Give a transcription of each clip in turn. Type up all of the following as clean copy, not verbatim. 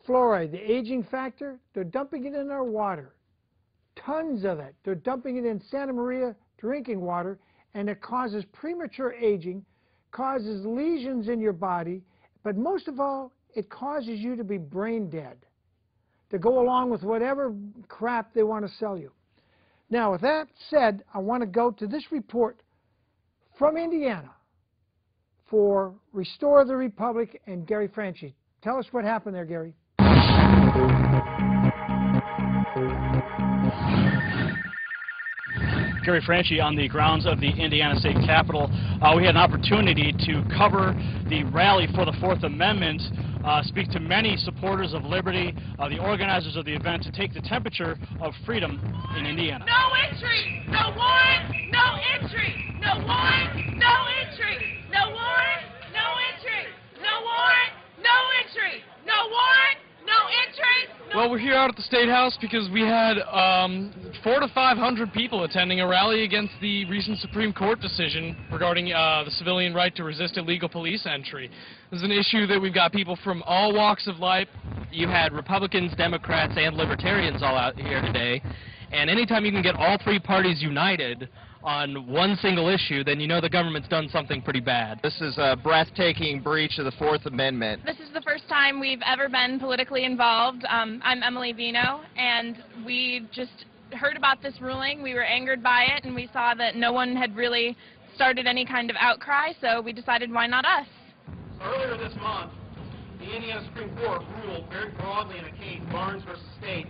fluoride, the aging factor, they're dumping it in our water. Tons of it. They're dumping it in Santa Maria drinking water, and it causes premature aging, causes lesions in your body, but most of all, it causes you to be brain dead, to go along with whatever crap they want to sell you. Now, with that said, I want to go to this report from Indiana for Restore the Republic and Gary Franchi. Tell us what happened there, Gary. Gary Franchi on the grounds of the Indiana State Capitol. We had an opportunity to cover the rally for the Fourth Amendment, speak to many supporters of liberty, the organizers of the event, to take the temperature of freedom in Indiana. No entry! No warrant! No entry! No warrant! No entry! No warrant! No entry! No warrant! No entry! No warrant! No entry! Well, we're here out at the State House because we had 400 to 500 people attending a rally against the recent Supreme Court decision regarding the civilian right to resist illegal police entry. This is an issue that we've got people from all walks of life. You had Republicans, Democrats, and Libertarians all out here today. And anytime you can get all three parties united on one single issue, then you know the government's done something pretty bad. This is a breathtaking breach of the Fourth Amendment. This is the first time we've ever been politically involved. I'm Emily Vino, and we just heard about this ruling. We were angered by it, and we saw that no one had really started any kind of outcry, so we decided, why not us? Earlier this month, the Indiana Supreme Court ruled very broadly in a case, Barnes v. State,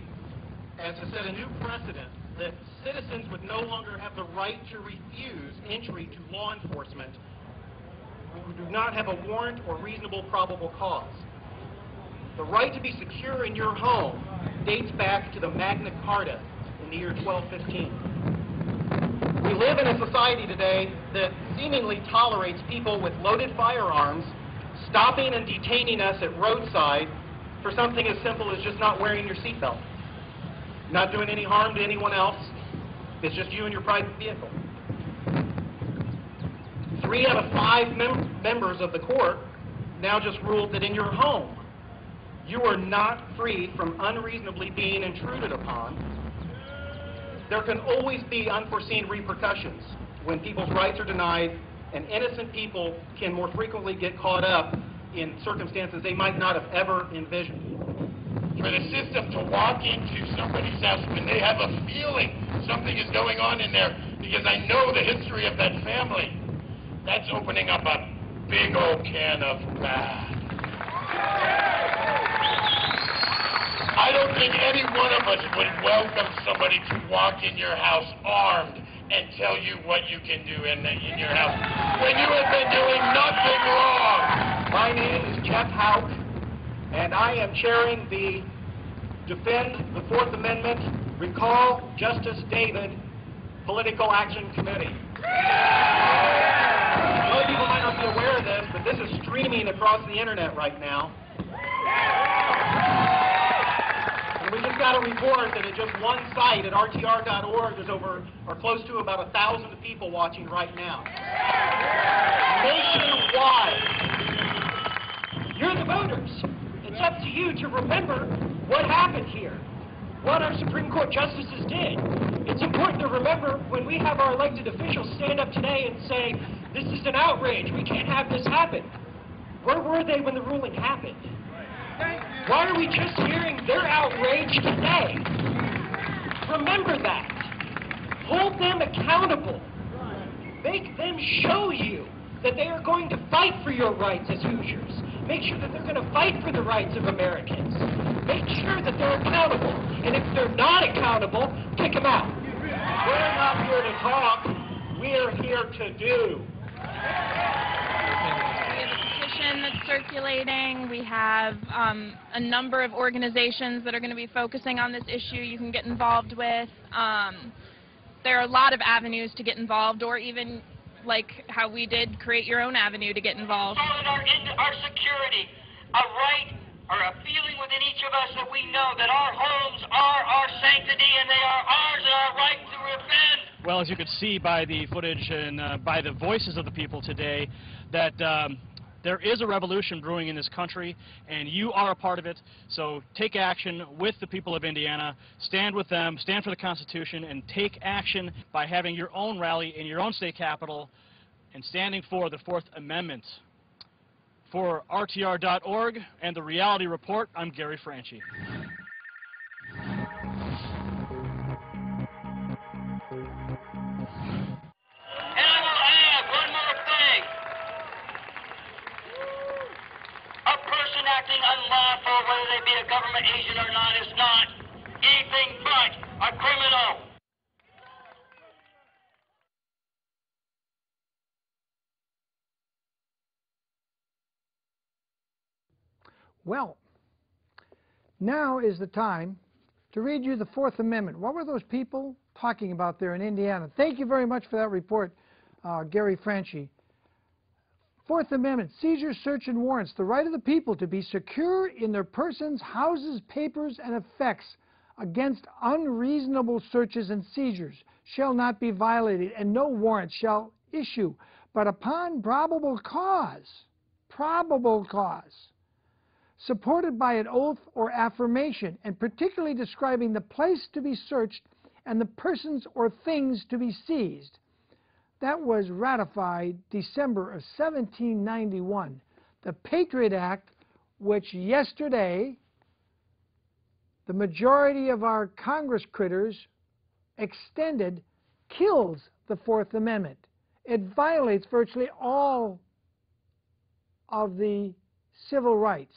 as to set a new precedent that citizens would no longer have the right to refuse entry to law enforcement who do not have a warrant or reasonable probable cause. The right to be secure in your home dates back to the Magna Carta in the year 1215. We live in a society today that seemingly tolerates people with loaded firearms stopping and detaining us at roadside for something as simple as just not wearing your seatbelt. Not doing any harm to anyone else. It's just you and your private vehicle. 3 out of 5 members of the court now just ruled that in your home, you are not free from unreasonably being intruded upon. There can always be unforeseen repercussions when people's rights are denied, and innocent people can more frequently get caught up in circumstances they might not have ever envisioned. For the system to walk into somebody's house when they have a feeling something is going on in there, because I know the history of that family, that's opening up a big old can of bad. I don't think any one of us would welcome somebody to walk in your house armed and tell you what you can do in your house when you have been doing nothing wrong. My name is Jeff Houck, and I am chairing the Defend the Fourth Amendment, Recall Justice David Political Action Committee. A lot of people might not be aware of this, but this is streaming across the internet right now. And we just got a report that at just one site at rtr.org, there's over, or close to about 1,000 people watching right now. Nationwide. You're the voters. It's up to you to remember what happened here, what our Supreme Court justices did. It's important to remember when we have our elected officials stand up today and say, this is an outrage, we can't have this happen. Where were they when the ruling happened? Why are we just hearing their outrage today? Remember that. Hold them accountable. Make them show you that they are going to fight for your rights as Hoosiers. Make sure that they're going to fight for the rights of Americans. Make sure that they're accountable. And if they're not accountable, kick them out. We're not here to talk. We're here to do. We have a petition that's circulating. We have a number of organizations that are going to be focusing on this issue you can get involved with. There are a lot of avenues to get involved, or even like how we did, create your own avenue to get involved. Our security, a right or a feeling within each of us that we know that our homes are our sanctity and they are ours and our right to defend. Well, as you could see by the footage and by the voices of the people today, that There is a revolution brewing in this country, and you are a part of it. So take action with the people of Indiana. Stand with them, stand for the Constitution, and take action by having your own rally in your own state capital and standing for the Fourth Amendment. For RTR.org and the Reality Report, I'm Gary Franchi. Acting unlawful, whether they be a government agent or not, is not anything but a criminal. Well, now is the time to read you the Fourth Amendment. What were those people talking about there in Indiana? Thank you very much for that report, Gary Franchi. Fourth Amendment, seizure, search, and warrants. The right of the people to be secure in their persons, houses, papers, and effects against unreasonable searches and seizures shall not be violated, and no warrant shall issue, but upon probable cause, supported by an oath or affirmation, and particularly describing the place to be searched and the persons or things to be seized. That was ratified December of 1791. The Patriot Act, which yesterday the majority of our Congress critters extended, kills the Fourth Amendment. It violates virtually all of the civil rights.